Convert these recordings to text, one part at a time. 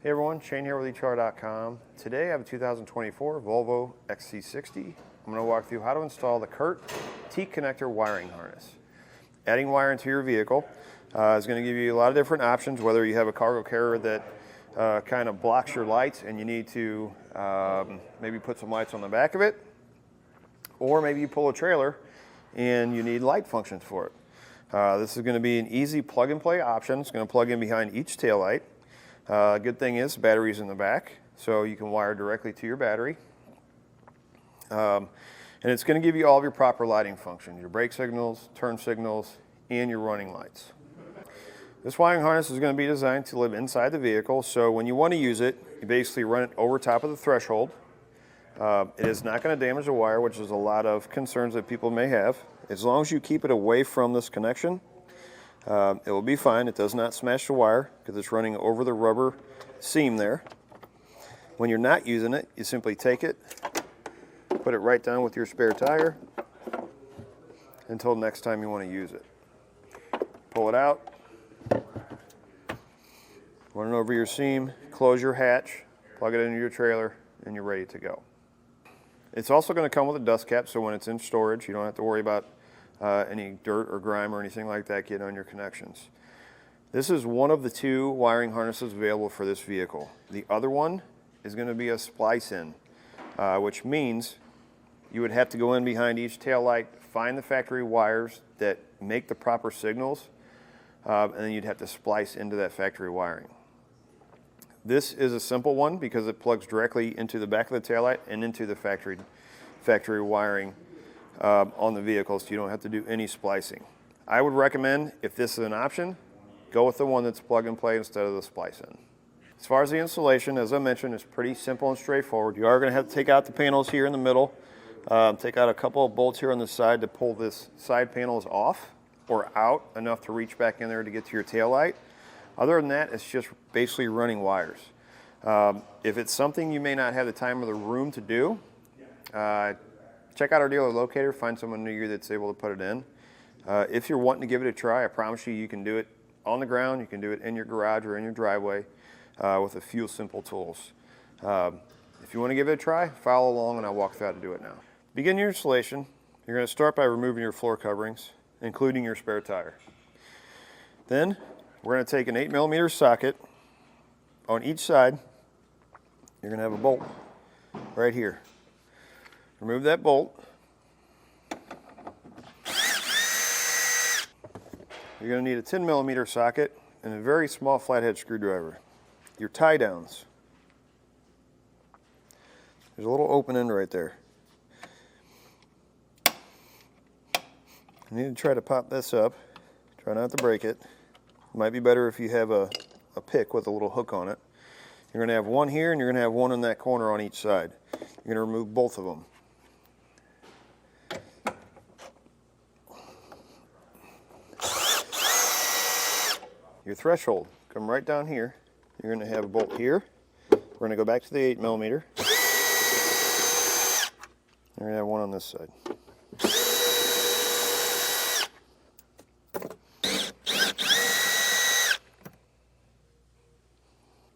Hey everyone, Shane here with etrailer.com. Today I have a 2024 Volvo XC60. I'm going to walk through how to install the Curt T-Connector Wiring Harness. Adding wire into your vehicle is going to give you a lot of different options, whether you have a cargo carrier that kind of blocks your lights and you need to maybe put some lights on the back of it, or maybe you pull a trailer and you need light functions for it. This is going to be an easy plug-and-play option. It's going to plug in behind each taillight. Good thing is, the battery's in the back, so you can wire directly to your battery. And it's going to give you all of your proper lighting functions, your brake signals, turn signals, and your running lights. This wiring harness is going to be designed to live inside the vehicle, so when you want to use it, you basically run it over top of the threshold. It is not going to damage the wire, which is a lot of concerns that people may have. As long as you keep it away from this connection, it will be fine. It does not smash the wire because it's running over the rubber seam there. When you're not using it, you simply take it, put it right down with your spare tire until next time you want to use it. Pull it out, run it over your seam, close your hatch, plug it into your trailer, and you're ready to go. It's also going to come with a dust cap, so when it's in storage, you don't have to worry about any dirt or grime or anything like that getting on your connections. This is one of the two wiring harnesses available for this vehicle. The other one is going to be a splice-in, which means you would have to go in behind each taillight, find the factory wires that make the proper signals, and then you'd have to splice into that factory wiring. This is a simple one because it plugs directly into the back of the taillight and into the factory wiring on the vehicle, so you don't have to do any splicing. I would recommend, if this is an option, go with the one that's plug and play instead of the splice-in. As far as the installation, as I mentioned, it's pretty simple and straightforward. You are going to have to take out the panels here in the middle, take out a couple of bolts here on the side to pull this side panels off or out enough to reach back in there to get to your tail light. Other than that, it's just basically running wires. If it's something you may not have the time or the room to do, check out our dealer locator, find someone near you that's able to put it in. If you're wanting to give it a try, I promise you can do it on the ground, you can do it in your garage or in your driveway with a few simple tools. If you want to give it a try, follow along and I'll walk through how to do it now. To begin your installation, you're going to start by removing your floor coverings, including your spare tire. Then we're going to take an 8mm socket. On each side, you're going to have a bolt right here. Remove that bolt. You're going to need a 10mm socket and a very small flathead screwdriver. Your tie downs. There's a little open end right there. You need to try to pop this up. Try not to break it. It might be better if you have a pick with a little hook on it. You're going to have one here and you're going to have one in that corner on each side. You're going to remove both of them. Your threshold, come right down here. You're going to have a bolt here. We're going to go back to the 8mm. You're going to have one on this side.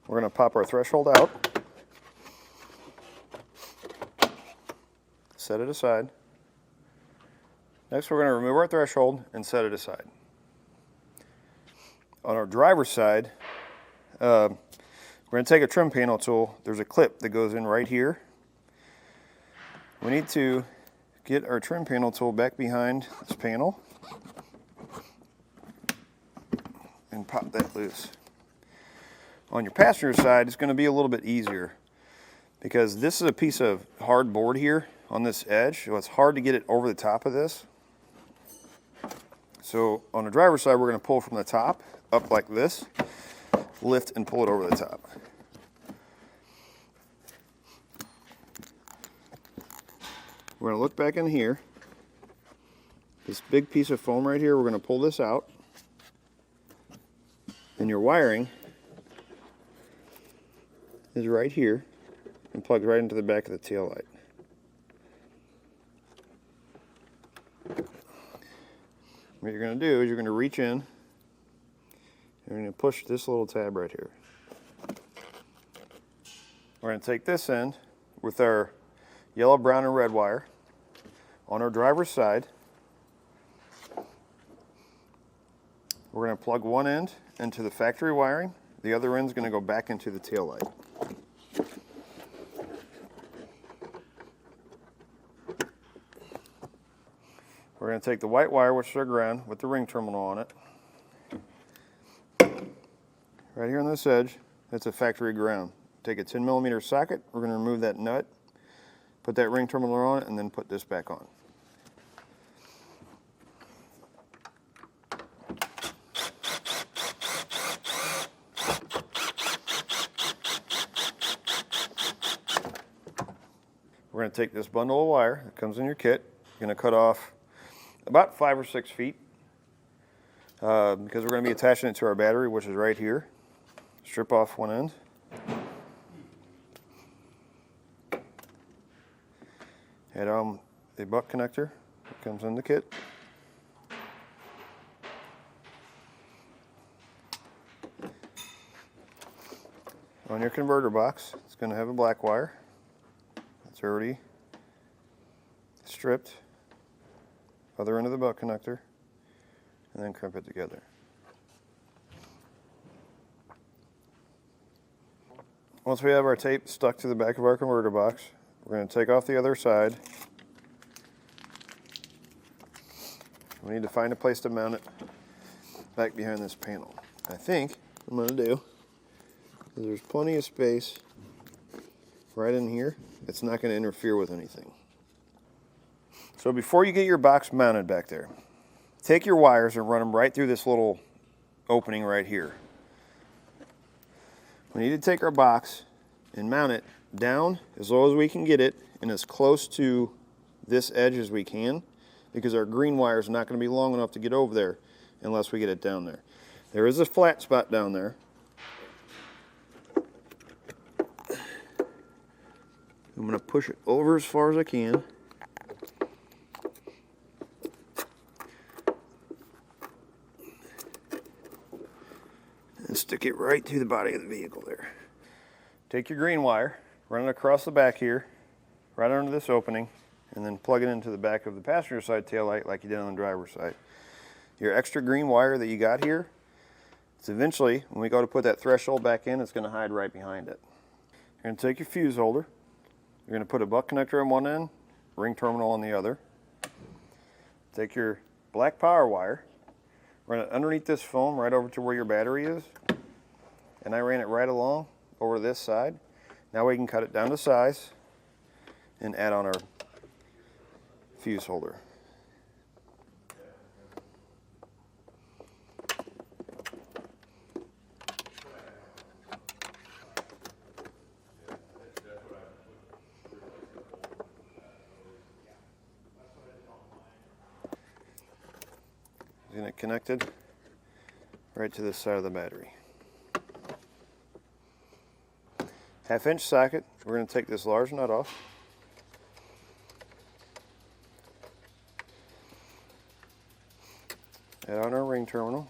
We're going to pop our threshold out. Set it aside. Next, we're going to remove our threshold and set it aside. On our driver's side, we're going to take a trim panel tool. There's a clip that goes in right here. We need to get our trim panel tool back behind this panel and pop that loose. On your passenger side, it's going to be a little bit easier because this is a piece of hard board here on this edge, so it's hard to get it over the top of this. So on the driver's side, we're going to pull from the top up like this, lift and pull it over the top. We're going to look back in here. This big piece of foam right here, we're going to pull this out. And your wiring is right here and plugs right into the back of the tail light. What you're going to do is you're going to reach in, you're going to push this little tab right here. We're going to take this end with our yellow, brown, and red wire on our driver's side. We're going to plug one end into the factory wiring. The other end is going to go back into the tail light. We're going to take the white wire, which is our ground, with the ring terminal on it. Right here on this edge, that's a factory ground. Take a 10mm socket, we're going to remove that nut, put that ring terminal on it, and then put this back on. We're going to take this bundle of wire that comes in your kit. You're going to cut off about 5 or 6 feet because we're going to be attaching it to our battery, which is right here. Strip off one end. Add on the butt connector that comes in the kit. On your converter box, it's going to have a black wire. It's already stripped. Other end of the butt connector, and then crimp it together. Once we have our tape stuck to the back of our converter box, we're going to take off the other side. We need to find a place to mount it back behind this panel. I think what I'm going to do is there's plenty of space right in here. It's not going to interfere with anything. So before you get your box mounted back there, take your wires and run them right through this little opening right here. We need to take our box and mount it down as low as we can get it and as close to this edge as we can, because our green wire is not going to be long enough to get over there unless we get it down there. There is a flat spot down there. I'm going to push it over as far as I can. And stick it right to the body of the vehicle there. Take your green wire, run it across the back here, right under this opening, and then plug it into the back of the passenger side taillight like you did on the driver's side. Your extra green wire that you got here, it's eventually, when we go to put that threshold back in, it's going to hide right behind it. You're going to take your fuse holder. You're going to put a butt connector on one end, ring terminal on the other. Take your black power wire, run it underneath this foam right over to where your battery is, and I ran it right along over this side. Now we can cut it down to size and add on our fuse holder. Getting it connected right to this side of the battery. 1/2-inch socket. We're going to take this large nut off. Add on our ring terminal.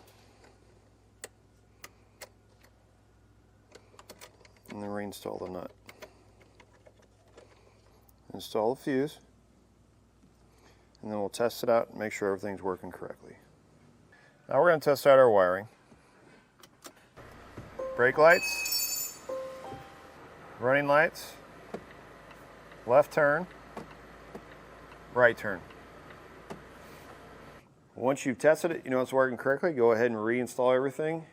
And then reinstall the nut. Install the fuse. And then we'll test it out and make sure everything's working correctly. Now we're going to test out our wiring. Brake lights, running lights, left turn, right turn. Once you've tested it, you know it's working correctly, go ahead and reinstall everything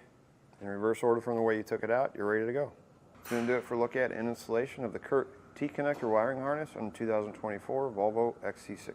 in reverse order from the way you took it out. You're ready to go. That's going to do it for a look at and installation of the Curt T-Connector Wiring Harness on the 2024 Volvo XC60.